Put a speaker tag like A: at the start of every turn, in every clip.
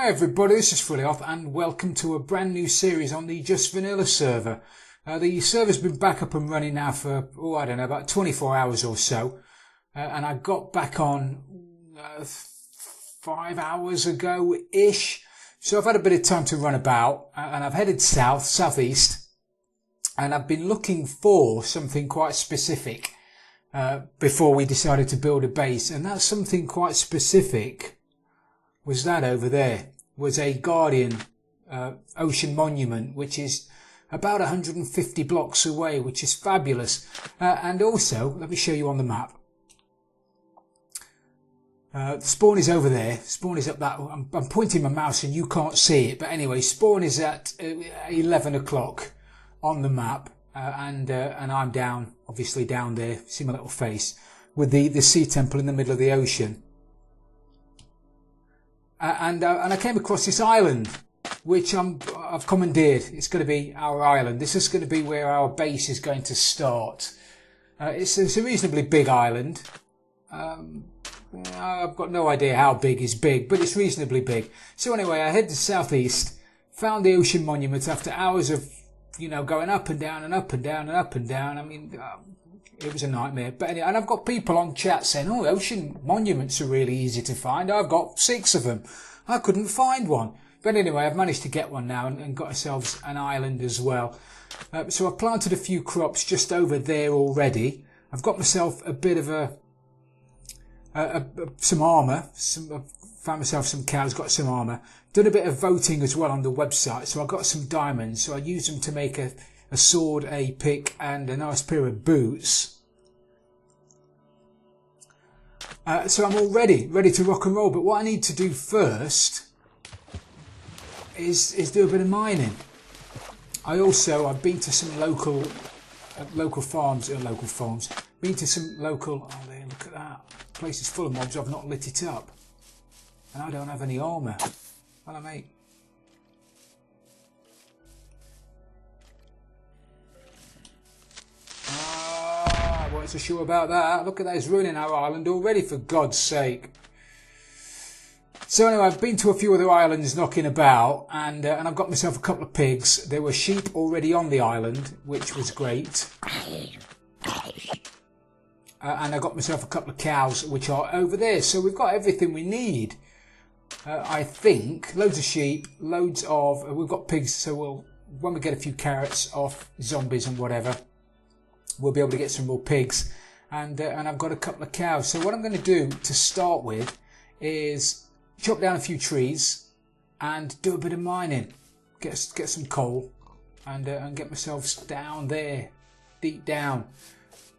A: Hi everybody, this is Fully Off and welcome to a brand new series on the Just Vanilla server. The server's been back up and running now for, I don't know, about 24 hours or so. And I got back on 5 hours ago-ish. So I've had a bit of time to run about and I've headed southeast. And I've been looking for something quite specific before we decided to build a base. And that something quite specific was that over there, was a Guardian ocean monument, which is about 150 blocks away, which is fabulous. And also, let me show you on the map. Spawn is over there. Spawn is up that. I'm pointing my mouse and you can't see it, but anyway, spawn is at 11 o'clock on the map, and I'm down, obviously down there. See my little face with the sea temple in the middle of the ocean. And I came across this island, which I've commandeered. It's going to be our island. This is going to be where our base is going to start. It's a reasonably big island. I've got no idea how big is big, but it's reasonably big. So anyway, I head to southeast, found the ocean monument after hours of, going up and down and up and down and up and down. I mean, it was a nightmare. But anyway, and I've got people on chat saying, oh, ocean monuments are really easy to find. I've got 6 of them. I couldn't find one. But anyway, I've managed to get one now and got ourselves an island as well. So I've planted a few crops just over there already. I've got myself a bit of some armour. I've found myself some cows, got some armour. Done a bit of voting as well on the website. So I got some diamonds. So I used them to make a sword, a pick and a nice pair of boots. So I'm all ready to rock and roll. But what I need to do first is do a bit of mining. I've been to some local farms. Been to some local. Oh, there! Look at that. The place is full of mobs. I've not lit it up, and I don't have any armour. Hello, mate. Wasn't so sure about that. Look at that, it's ruining our island already, for God's sake. So anyway, I've been to a few other islands knocking about, and I've got myself a couple of pigs. There were sheep already on the island, which was great. And I got myself a couple of cows, which are over there. So we've got everything we need. I think loads of sheep, we've got pigs. So when we get a few carrots off zombies and whatever, we'll be able to get some more pigs, and I've got a couple of cows. So what I'm going to do to start with is chop down a few trees and do a bit of mining, get some coal, and get myself down there, deep down,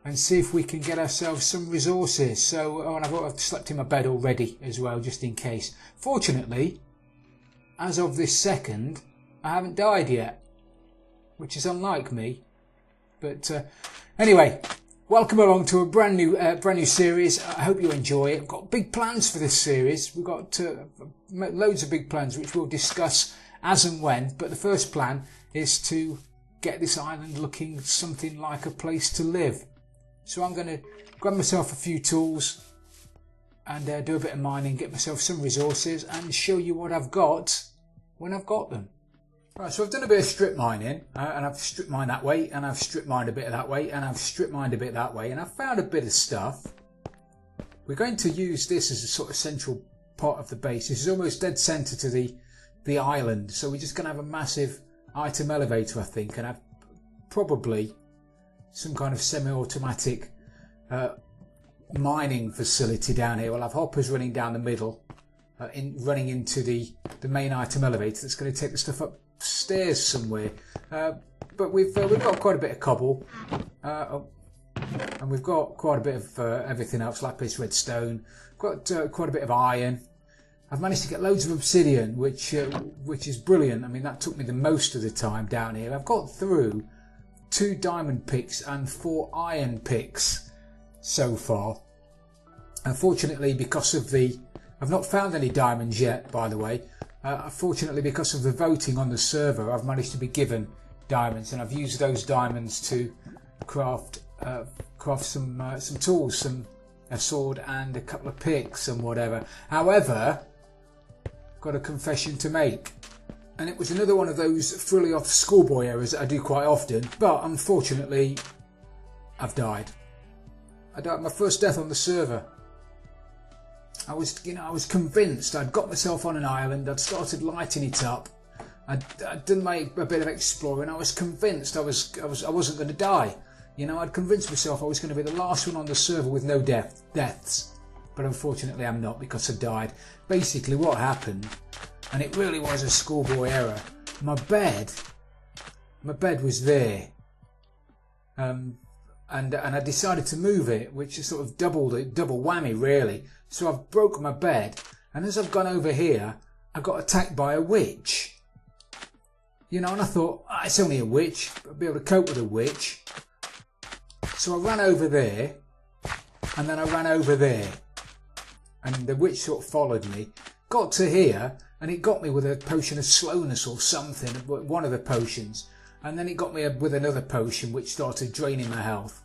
A: and see if we can get ourselves some resources. So and I've slept in my bed already as well, just in case. Fortunately, as of this second, I haven't died yet, which is unlike me. But anyway, welcome along to a brand new series. I hope you enjoy it. I've got big plans for this series. We've got loads of big plans which we'll discuss as and when. But the first plan is to get this island looking something like a place to live. So I'm going to grab myself a few tools and do a bit of mining, get myself some resources and show you what I've got when I've got them. Right, so I've done a bit of strip mining, and I've strip mined that way, and I've strip mined a bit of that way, and I've strip mined a bit that way, and I've found a bit of stuff. We're going to use this as a sort of central part of the base. This is almost dead centre to the island, so we're just going to have a massive item elevator, I think, and I've probably some kind of semi-automatic mining facility down here. We'll have hoppers running down the middle, running into the main item elevator that's going to take the stuff upstairs somewhere. But we've got quite a bit of cobble, and we've got quite a bit of everything else: lapis, redstone. Got quite a bit of iron. I've managed to get loads of obsidian, which is brilliant. I mean, that took me the most of the time down here. I've got through 2 diamond picks and 4 iron picks so far. Unfortunately, because of I've not found any diamonds yet, by the way. Fortunately, because of the voting on the server, I've managed to be given diamonds, and I've used those diamonds to craft some tools, a sword and a couple of picks and whatever. However, got a confession to make. And it was another one of those frilly off schoolboy errors that I do quite often, but unfortunately I've died. I died my first death on the server. I was convinced I'd got myself on an island, I'd started lighting it up, I'd done a bit of exploring, I was convinced I wasn't going to die. You know, I'd convinced myself I was going to be the last one on the server with no deaths. But unfortunately I'm not, because I died. Basically what happened, and it really was a schoolboy error, my bed was there. And I decided to move it, which is sort of double whammy really. So I've broken my bed, and as I've gone over here, I got attacked by a witch. You know, and I thought, it's only a witch, I'll be able to cope with a witch. So I ran over there, and then I ran over there, and the witch sort of followed me. Got to here, and it got me with a potion of slowness or something, one of the potions. And then it got me with another potion which started draining my health.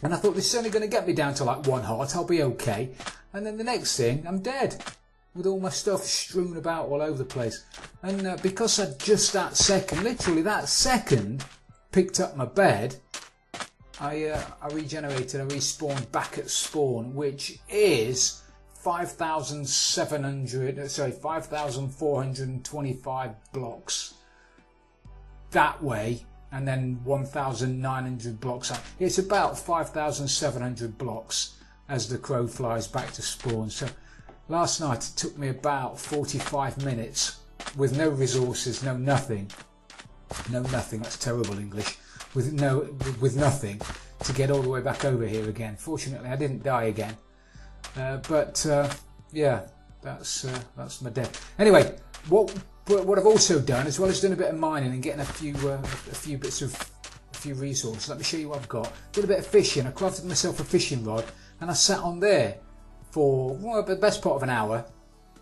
A: And I thought, this is only going to get me down to like 1 heart, I'll be okay. And then the next thing, I'm dead, with all my stuff strewn about all over the place. And because I just that second, literally that second, picked up my bed, I regenerated, I respawned back at spawn, which is 5,425 blocks that way, and then 1,900 blocks up. It's about 5,700 blocks as the crow flies back to spawn. So last night it took me about 45 minutes with no resources, no nothing, that's terrible English, with nothing, to get all the way back over here again. Fortunately I didn't die again, yeah, that's my death. Anyway, what I've also done, as well as doing a bit of mining and getting a few resources, let me show you what I've got. Did a bit of fishing. I crafted myself a fishing rod, and I sat on there for the best part of an hour,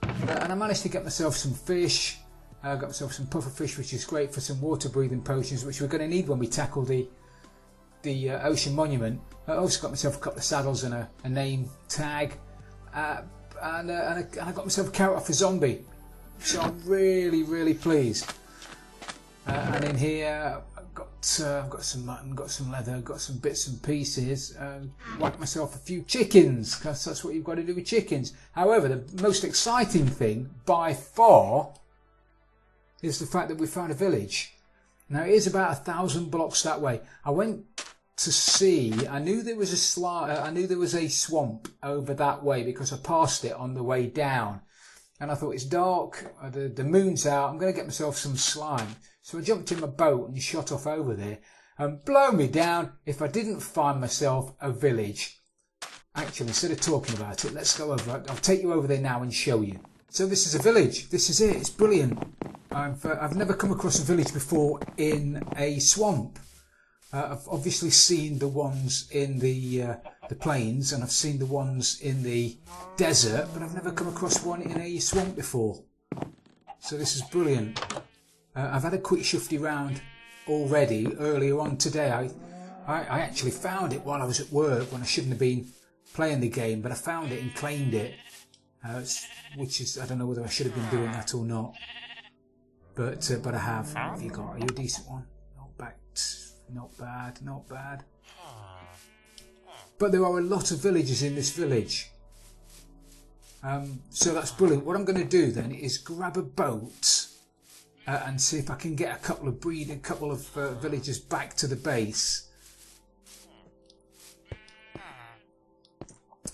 A: and I managed to get myself some fish. I got myself some puffer fish, which is great for some water breathing potions, which we're going to need when we tackle the ocean monument. I also got myself a couple of saddles and a name tag, and I got myself a carrot off a zombie. So I'm really pleased. And in here I've got some mutton, got some leather, got some bits and pieces. Whacked myself a few chickens, because that's what you've got to do with chickens. However, the most exciting thing by far is the fact that we found a village. Now it is about 1,000 blocks that way. I went to see. I knew there was a swamp over that way because I passed it on the way down. And I thought, it's dark, the moon's out, I'm going to get myself some slime. So I jumped in my boat and shot off over there. And blow me down if I didn't find myself a village. Actually, instead of talking about it, let's go over. I'll take you over there now and show you. So this is a village. This is it. It's brilliant. I've never come across a village before in a swamp. I've obviously seen the ones in the plains, and I've seen the ones in the desert, but I've never come across one in a swamp before. So this is brilliant. I've had a quick shifty round already earlier on today. I actually found it while I was at work when I shouldn't have been playing the game, but I found it and claimed it, which is, I don't know whether I should have been doing that or not, but I have. What have you got? Are you a decent one? Not bad. But there are a lot of villagers in this village. So that's brilliant. What I'm going to do then is grab a boat and see if I can get a couple of villagers back to the base.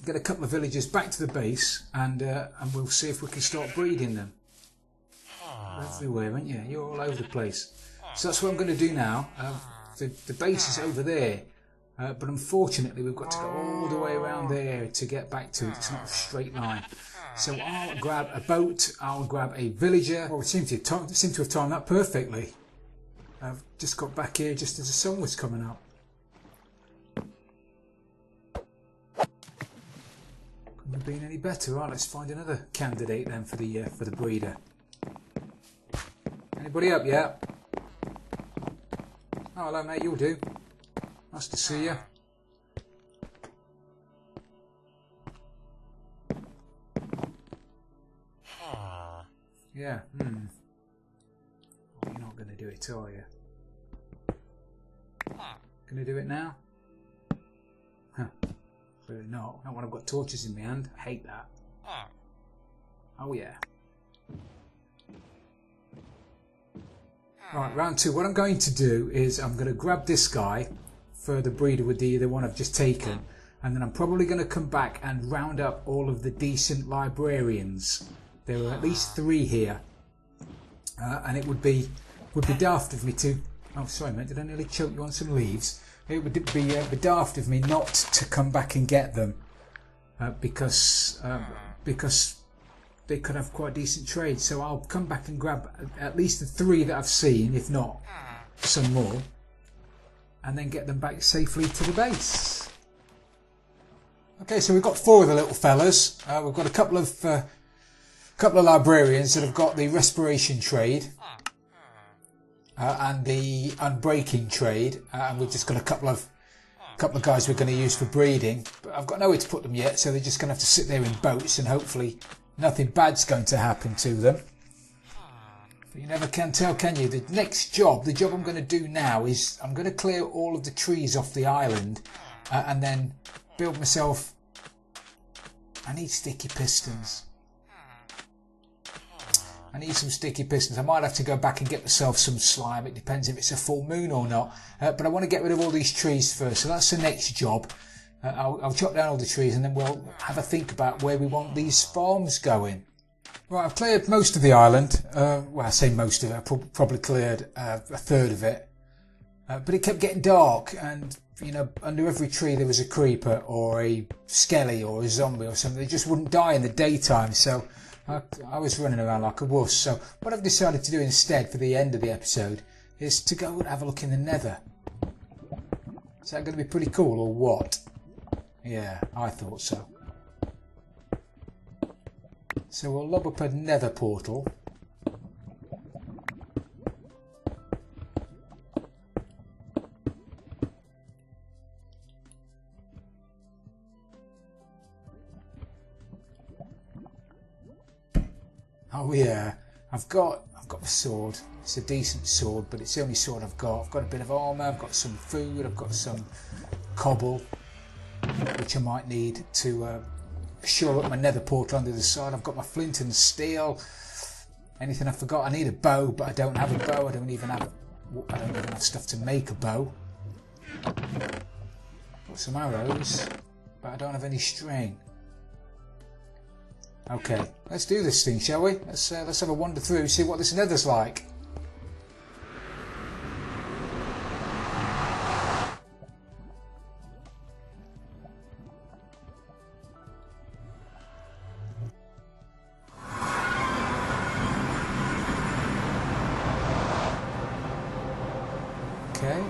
A: Get a couple of villagers back to the base, and we'll see if we can start breeding them. Everywhere, aren't you? You're all over the place. So that's what I'm going to do now. The base is over there, but unfortunately we've got to go all the way around there to get back to it. It's not a straight line. So I'll grab a boat, I'll grab a villager. Well, we seem to have timed that perfectly. I've just got back here just as the sun was coming up. Couldn't have been any better. Right, let's find another candidate then for the breeder. Anybody up yet? Oh, hello mate, you'll do. Nice to see you. Yeah. You're not going to do it, are you? Going to do it now? Huh. Really not. Not when I've got torches in my hand. I hate that. Oh yeah. Right, round 2. What I'm going to do is I'm going to grab this guy for the breeder with the one I've just taken, and then I'm probably going to come back and round up all of the decent librarians. There are at least 3 here, and it would be daft of me to. Oh, sorry, mate. Did I nearly choke you on some leaves? It would be daft of me not to come back and get them, because they could have quite decent trades. So I'll come back and grab at least the 3 that I've seen, if not some more, and then get them back safely to the base. Okay, so we've got 4 of the little fellas. We've got a couple of librarians that have got the respiration trade and the unbreaking trade, and we've just got a couple of guys we're going to use for breeding. But I've got nowhere to put them yet, so they're just going to have to sit there in boats, and hopefully nothing bad's going to happen to them. But you never can tell, can you? The next job, the job I'm going to do now, is I'm going to clear all of the trees off the island and then build myself. I need sticky pistons. I need some sticky pistons. I might have to go back and get myself some slime. It depends if it's a full moon or not. But I want to get rid of all these trees first. So that's the next job. I'll chop down all the trees and then we'll have a think about where we want these farms going. Right, I've cleared most of the island. Well, I say most of it. I probably cleared a third of it. But it kept getting dark, and you know, under every tree there was a creeper or a skelly or a zombie or something. They just wouldn't die in the daytime, so I was running around like a wuss. So what I've decided to do instead for the end of the episode is to go and have a look in the nether. Is that going to be pretty cool or what? Yeah, I thought so. So we'll lob up a nether portal. Oh yeah, I've got the sword. It's a decent sword, but it's the only sword I've got. I've got a bit of armour, I've got some food, I've got some cobble, which I might need to shore up my nether portal on the other side. I've got my flint and steel. Anything I forgot? I need a bow, but I don't have a bow. I don't even have stuff to make a bow. Got some arrows, but I don't have any string. Okay, let's do this thing, shall we? Let's have a wander through, see what this nether's like. Okay.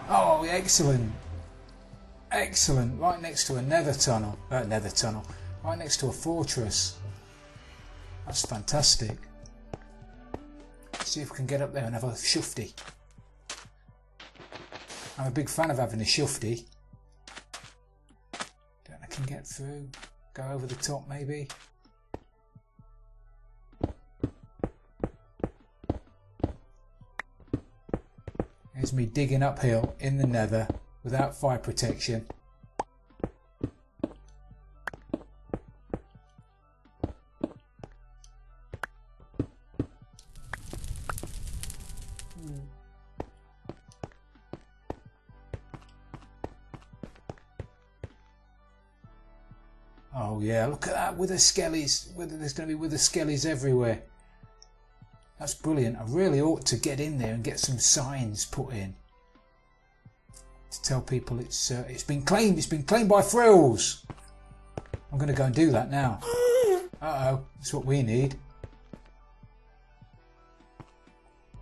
A: Oh, excellent. Excellent. Right next to a nether tunnel. Right next to a fortress. That's fantastic. Let's see if we can get up there and have a shufty. I'm a big fan of having a shufty. Don't I can get through. Go over the top maybe. Here's me digging uphill in the nether without fire protection. Oh yeah, look at that, with the skellies. There's going to be with the skellies everywhere. That's brilliant. I really ought to get in there and get some signs put in to tell people it's been claimed. It's been claimed by Frills. I'm going to go and do that now. Uh-oh, that's what we need.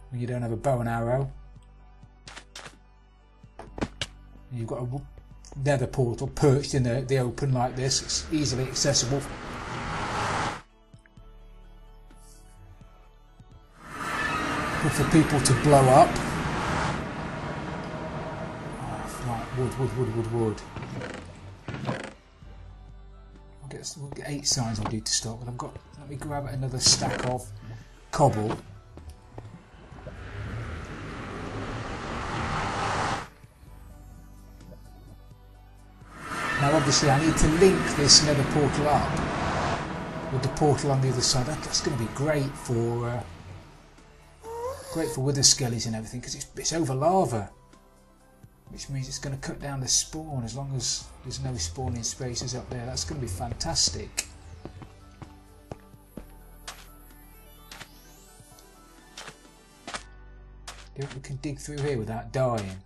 A: When you don't have a bow and arrow. You've got a nether portal perched in the open like this. It's easily accessible. Good for people to blow up. Oh, right, wood. We'll get 8 signs we'll do to start with. Let me grab another stack of cobble. Now obviously I need to link this nether portal up with the portal on the other side. That's going to be great for wither skellies and everything, because it's over lava, which means it's going to cut down the spawn as long as there's no spawning spaces up there. That's going to be fantastic. Do you think we can dig through here without dying?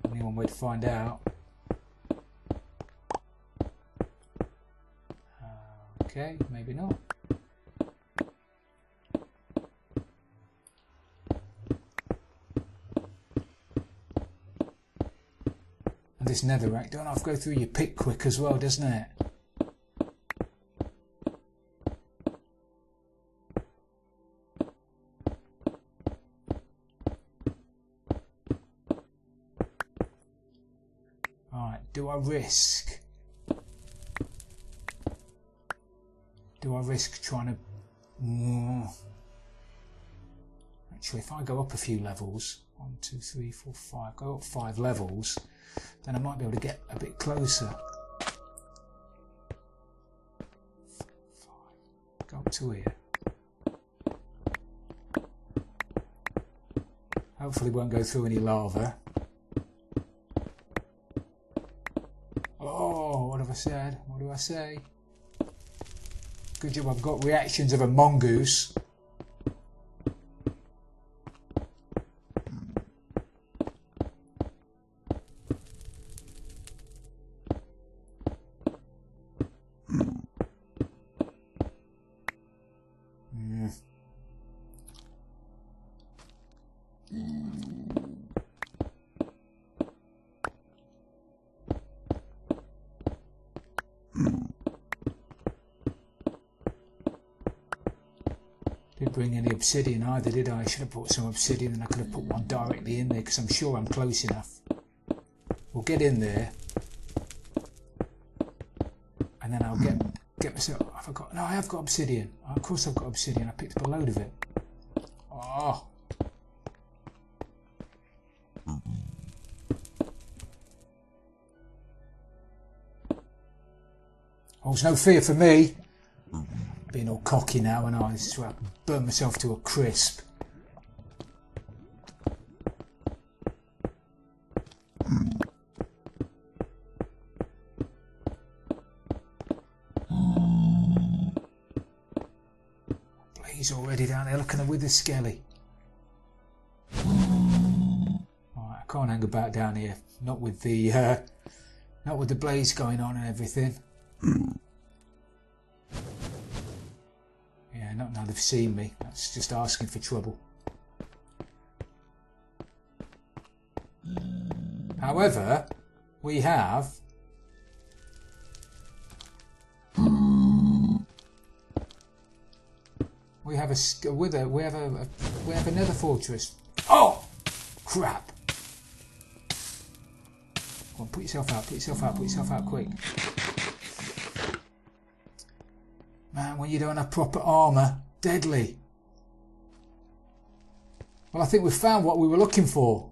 A: Only one way to find out. Okay, maybe not. And this netherrack, don't have to go through your pick quick as well, doesn't it? Alright, do I risk trying to... Actually, if I go up a few levels, 1, 2, 3, 4, 5, go up 5 levels, then I might be able to get a bit closer. 5, go up to here. Hopefully won't go through any lava. Oh, what have I said? What do I say? Good job I've got reactions of a mongoose. Didn't bring any obsidian either, did I? I should have brought some obsidian and I could have put one directly in there, because I'm sure I'm close enough. We'll get in there and then I'll get myself... I forgot. No, I have got obsidian. Of course I've got obsidian. I picked up a load of it. Oh. Oh, there's no fear for me. Being all cocky now, and I just burn myself to a crisp. Blaze already down there. Look at the wither skelly. Right, I can't hang about down here. Not with the blaze going on and everything. Not now they've seen me. That's just asking for trouble. However, we have a nether fortress. Oh, crap! Come on, put yourself out. Put yourself out quick. Man, when you don't have proper armour, deadly. Well, I think we've found what we were looking for.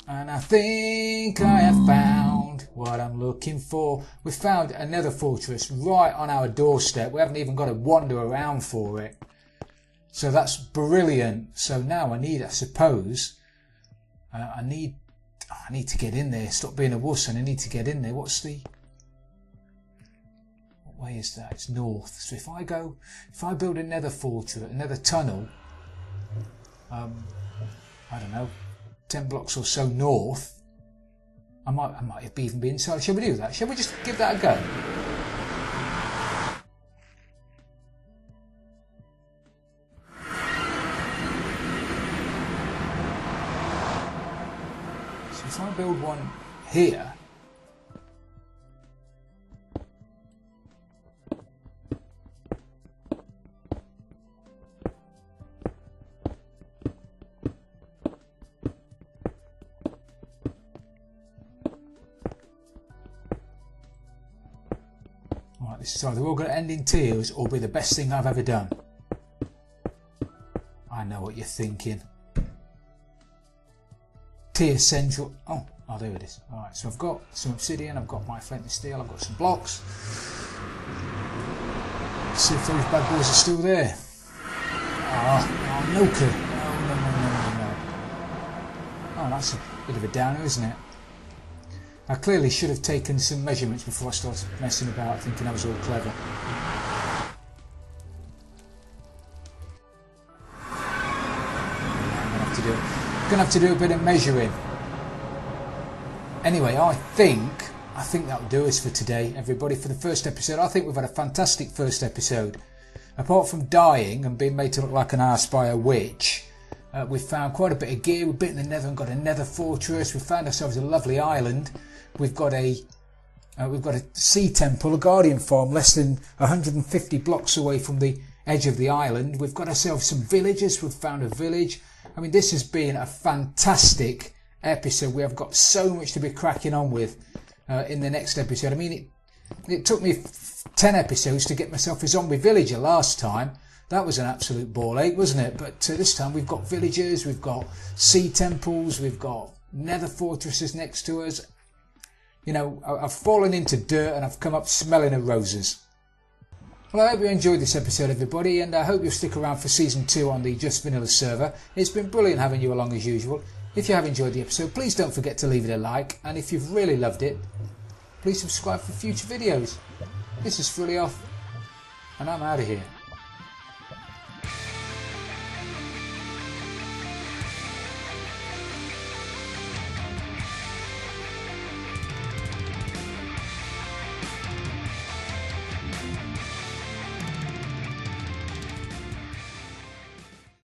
A: And I think I have found what I'm looking for. We found a nether fortress right on our doorstep. We haven't even got to wander around for it. So that's brilliant. So now I suppose, I need to get in there. Stop being a wuss, and I need to get in there. What way is that? It's north. So if I build a nether fortress, a nether tunnel, I don't know, 10 blocks or so north, I might even be inside. Shall we do that? Shall we just give that a go? So if I build one here, This is either all going to end in tears or be the best thing I've ever done. I know what you're thinking. Tier Central. Oh, there it is. Alright, so I've got some obsidian, I've got my flint and steel, I've got some blocks. Let's see if those bad boys are still there. Oh, no good. No. Oh, that's a bit of a downer, isn't it? I clearly should have taken some measurements before I started messing about, thinking I was all clever. I'm gonna have to do a bit of measuring. Anyway, I think that'll do us for today, everybody, for the first episode. I think we've had a fantastic first episode. Apart from dying and being made to look like an arse by a witch, we've found quite a bit of gear. We've been in the nether and got a nether fortress. We've found ourselves a lovely island. We've got a sea temple, a guardian farm, less than 150 blocks away from the edge of the island. We've got ourselves some villagers. We've found a village. I mean, this has been a fantastic episode. We have got so much to be cracking on with in the next episode. I mean, it took me 10 episodes to get myself a zombie villager last time. That was an absolute ball ache, wasn't it? But this time we've got villagers, we've got sea temples, we've got nether fortresses next to us. You know, I've fallen into dirt and I've come up smelling of roses. Well, I hope you enjoyed this episode, everybody, and I hope you'll stick around for Season 2 on the Just Vanilla server. It's been brilliant having you along as usual. If you have enjoyed the episode, please don't forget to leave it a like, and if you've really loved it, please subscribe for future videos. This is Fully Off, and I'm out of here.